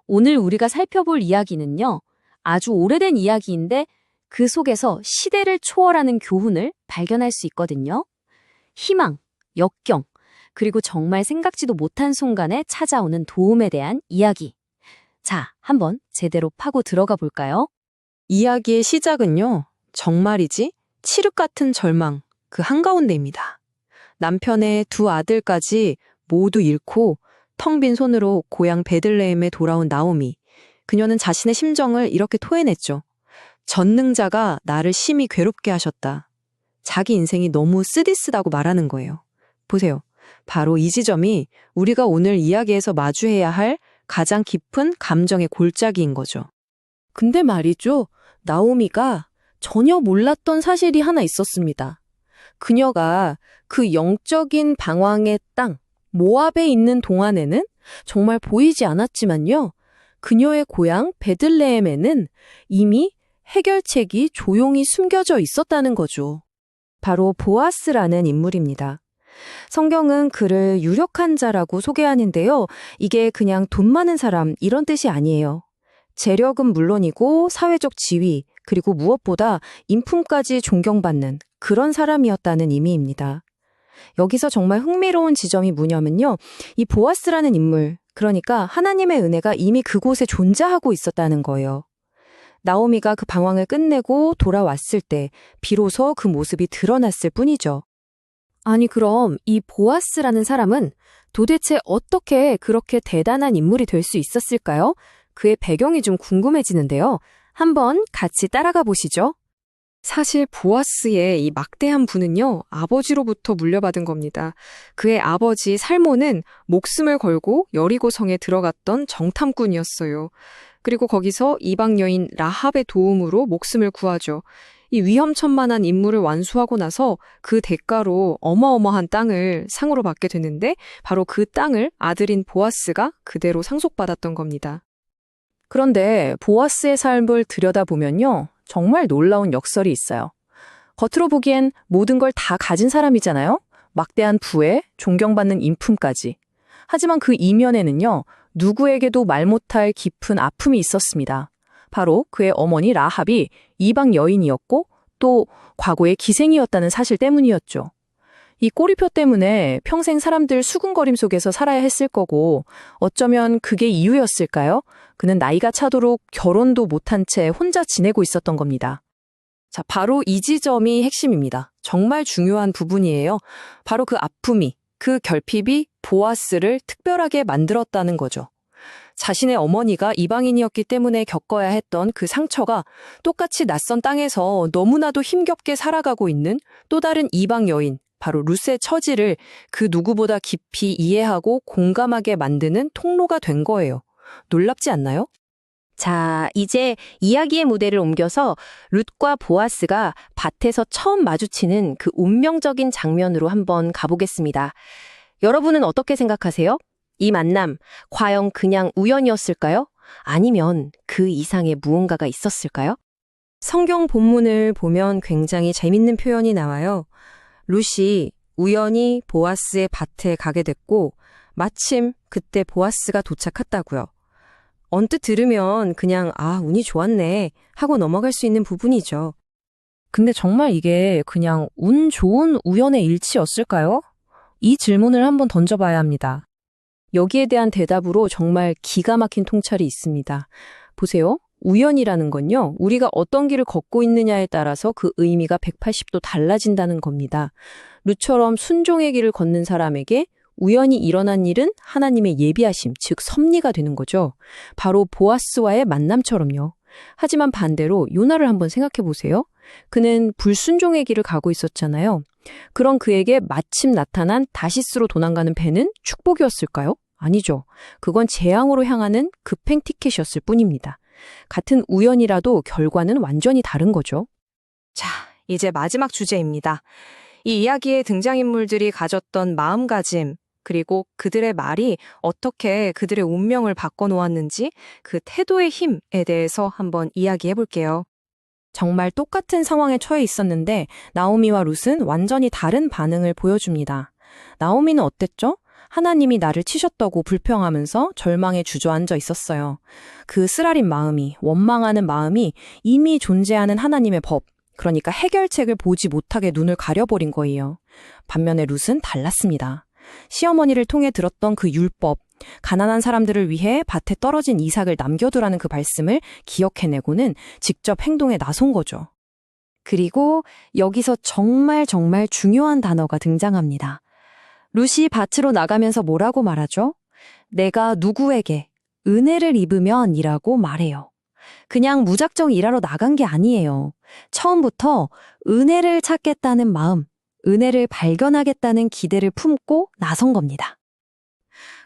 오늘 우리가 살펴볼 이야기는요, 아주 오래된 이야기인데 그 속에서 시대를 초월하는 교훈을 발견할 수 있거든요. 희망, 역경, 그리고 정말 생각지도 못한 순간에 찾아오는 도움에 대한 이야기. 자, 한번 제대로 파고 들어가 볼까요? 이야기의 시작은요, 정말이지? 칠흑 같은 절망, 그 한가운데입니다. 남편의 두 아들까지 모두 잃고 텅 빈 손으로 고향 베들레헴에 돌아온 나오미. 그녀는 자신의 심정을 이렇게 토해냈죠. 전능자가 나를 심히 괴롭게 하셨다. 자기 인생이 너무 쓰디쓰다고 말하는 거예요. 보세요. 바로 이 지점이 우리가 오늘 이야기에서 마주해야 할 가장 깊은 감정의 골짜기인 거죠. 근데 말이죠. 나오미가 전혀 몰랐던 사실이 하나 있었습니다. 그녀가 그 영적인 방황의 땅, 모압에 있는 동안에는 정말 보이지 않았지만요. 그녀의 고향 베들레헴에는 이미 해결책이 조용히 숨겨져 있었다는 거죠. 바로 보아스라는 인물입니다. 성경은 그를 유력한 자라고 소개하는데요. 이게 그냥 돈 많은 사람 이런 뜻이 아니에요. 재력은 물론이고 사회적 지위, 그리고 무엇보다 인품까지 존경받는 그런 사람이었다는 의미입니다. 여기서 정말 흥미로운 지점이 뭐냐면요. 이 보아스라는 인물, 그러니까 하나님의 은혜가 이미 그곳에 존재하고 있었다는 거예요. 나오미가 그 방황을 끝내고 돌아왔을 때 비로소 그 모습이 드러났을 뿐이죠. 아니 그럼 이 보아스라는 사람은 도대체 어떻게 그렇게 대단한 인물이 될 수 있었을까요? 그의 배경이 좀 궁금해지는데요. 한번 같이 따라가 보시죠. 사실 보아스의 이 막대한 부는요, 아버지로부터 물려받은 겁니다. 그의 아버지 살몬은 목숨을 걸고 여리고성에 들어갔던 정탐꾼이었어요. 그리고 거기서 이방 여인 라합의 도움으로 목숨을 구하죠. 이 위험천만한 임무를 완수하고 나서 그 대가로 어마어마한 땅을 상으로 받게 되는데 바로 그 땅을 아들인 보아스가 그대로 상속받았던 겁니다. 그런데 보아스의 삶을 들여다보면요. 정말 놀라운 역설이 있어요. 겉으로 보기엔 모든 걸 다 가진 사람이잖아요. 막대한 부에 존경받는 인품까지. 하지만 그 이면에는요. 누구에게도 말 못할 깊은 아픔이 있었습니다. 바로 그의 어머니 라합이 이방 여인이었고 또 과거의 기생이었다는 사실 때문이었죠. 이 꼬리표 때문에 평생 사람들 수군거림 속에서 살아야 했을 거고 어쩌면 그게 이유였을까요? 그는 나이가 차도록 결혼도 못한 채 혼자 지내고 있었던 겁니다. 자, 바로 이 지점이 핵심입니다. 정말 중요한 부분이에요. 바로 그 아픔이, 그 결핍이 보아스를 특별하게 만들었다는 거죠. 자신의 어머니가 이방인이었기 때문에 겪어야 했던 그 상처가 똑같이 낯선 땅에서 너무나도 힘겹게 살아가고 있는 또 다른 이방 여인, 바로 룻의 처지를 그 누구보다 깊이 이해하고 공감하게 만드는 통로가 된 거예요. 놀랍지 않나요? 자, 이제 이야기의 무대를 옮겨서 룻과 보아스가 밭에서 처음 마주치는 그 운명적인 장면으로 한번 가보겠습니다. 여러분은 어떻게 생각하세요? 이 만남, 과연 그냥 우연이었을까요? 아니면 그 이상의 무언가가 있었을까요? 성경 본문을 보면 굉장히 재밌는 표현이 나와요. 룻이 우연히 보아스의 밭에 가게 됐고 마침 그때 보아스가 도착했다고요. 언뜻 들으면 그냥 운이 좋았네 하고 넘어갈 수 있는 부분이죠. 근데 정말 이게 그냥 운 좋은 우연의 일치였을까요? 이 질문을 한번 던져봐야 합니다. 여기에 대한 대답으로 정말 기가 막힌 통찰이 있습니다. 보세요. 우연이라는 건요, 우리가 어떤 길을 걷고 있느냐에 따라서 그 의미가 180도 달라진다는 겁니다. 룻처럼 순종의 길을 걷는 사람에게 우연히 일어난 일은 하나님의 예비하심, 즉 섭리가 되는 거죠. 바로 보아스와의 만남처럼요. 하지만 반대로 요나를 한번 생각해 보세요. 그는 불순종의 길을 가고 있었잖아요. 그런 그에게 마침 나타난 다시스로 도망가는 배는 축복이었을까요? 아니죠. 그건 재앙으로 향하는 급행 티켓이었을 뿐입니다. 같은 우연이라도 결과는 완전히 다른 거죠. 자, 이제 마지막 주제입니다. 이 이야기의 등장인물들이 가졌던 마음가짐, 그리고 그들의 말이 어떻게 그들의 운명을 바꿔놓았는지 그 태도의 힘에 대해서 한번 이야기해 볼게요. 정말 똑같은 상황에 처해 있었는데 나오미와 룻은 완전히 다른 반응을 보여줍니다. 나오미는 어땠죠? 하나님이 나를 치셨다고 불평하면서 절망에 주저앉아 있었어요. 그 쓰라린 마음이, 원망하는 마음이 이미 존재하는 하나님의 법, 그러니까 해결책을 보지 못하게 눈을 가려버린 거예요. 반면에 룻은 달랐습니다. 시어머니를 통해 들었던 그 율법, 가난한 사람들을 위해 밭에 떨어진 이삭을 남겨두라는 그 말씀을 기억해내고는 직접 행동에 나선 거죠. 그리고 여기서 정말 중요한 단어가 등장합니다. 룻이 밭으로 나가면서 뭐라고 말하죠? 내가 누구에게 은혜를 입으면 이라고 말해요. 그냥 무작정 일하러 나간 게 아니에요. 처음부터 은혜를 찾겠다는 마음, 은혜를 발견하겠다는 기대를 품고 나선 겁니다.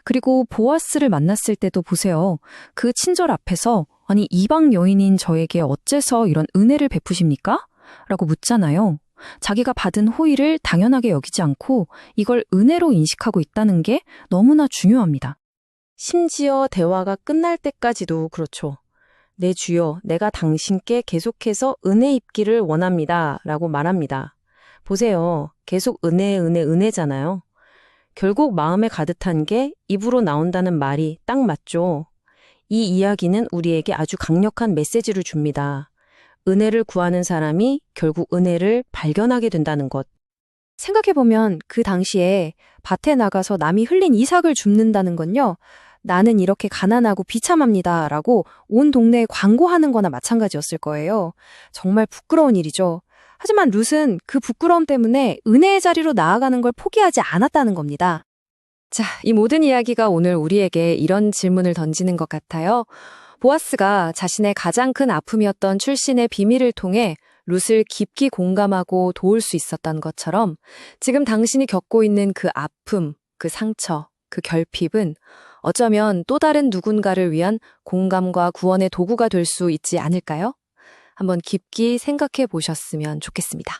그리고 보아스를 만났을 때도 보세요. 그 친절 앞에서 아니 이방 여인인 저에게 어째서 이런 은혜를 베푸십니까? 라고 묻잖아요. 자기가 받은 호의를 당연하게 여기지 않고 이걸 은혜로 인식하고 있다는 게 너무나 중요합니다. 심지어 대화가 끝날 때까지도 그렇죠. 내 주여, 내가 당신께 계속해서 은혜 입기를 원합니다. 라고 말합니다. 보세요. 계속 은혜잖아요. 결국 마음에 가득한 게 입으로 나온다는 말이 딱 맞죠. 이 이야기는 우리에게 아주 강력한 메시지를 줍니다. 은혜를 구하는 사람이 결국 은혜를 발견하게 된다는 것. 생각해보면 그 당시에 밭에 나가서 남이 흘린 이삭을 줍는다는 건요. 나는 이렇게 가난하고 비참합니다. 라고 온 동네에 광고하는 거나 마찬가지였을 거예요. 정말 부끄러운 일이죠. 하지만 룻은 그 부끄러움 때문에 은혜의 자리로 나아가는 걸 포기하지 않았다는 겁니다. 자, 이 모든 이야기가 오늘 우리에게 이런 질문을 던지는 것 같아요. 보아스가 자신의 가장 큰 아픔이었던 출신의 비밀을 통해 룻을 깊이 공감하고 도울 수 있었던 것처럼 지금 당신이 겪고 있는 그 아픔, 그 상처, 그 결핍은 어쩌면 또 다른 누군가를 위한 공감과 구원의 도구가 될 수 있지 않을까요? 한번 깊이 생각해 보셨으면 좋겠습니다.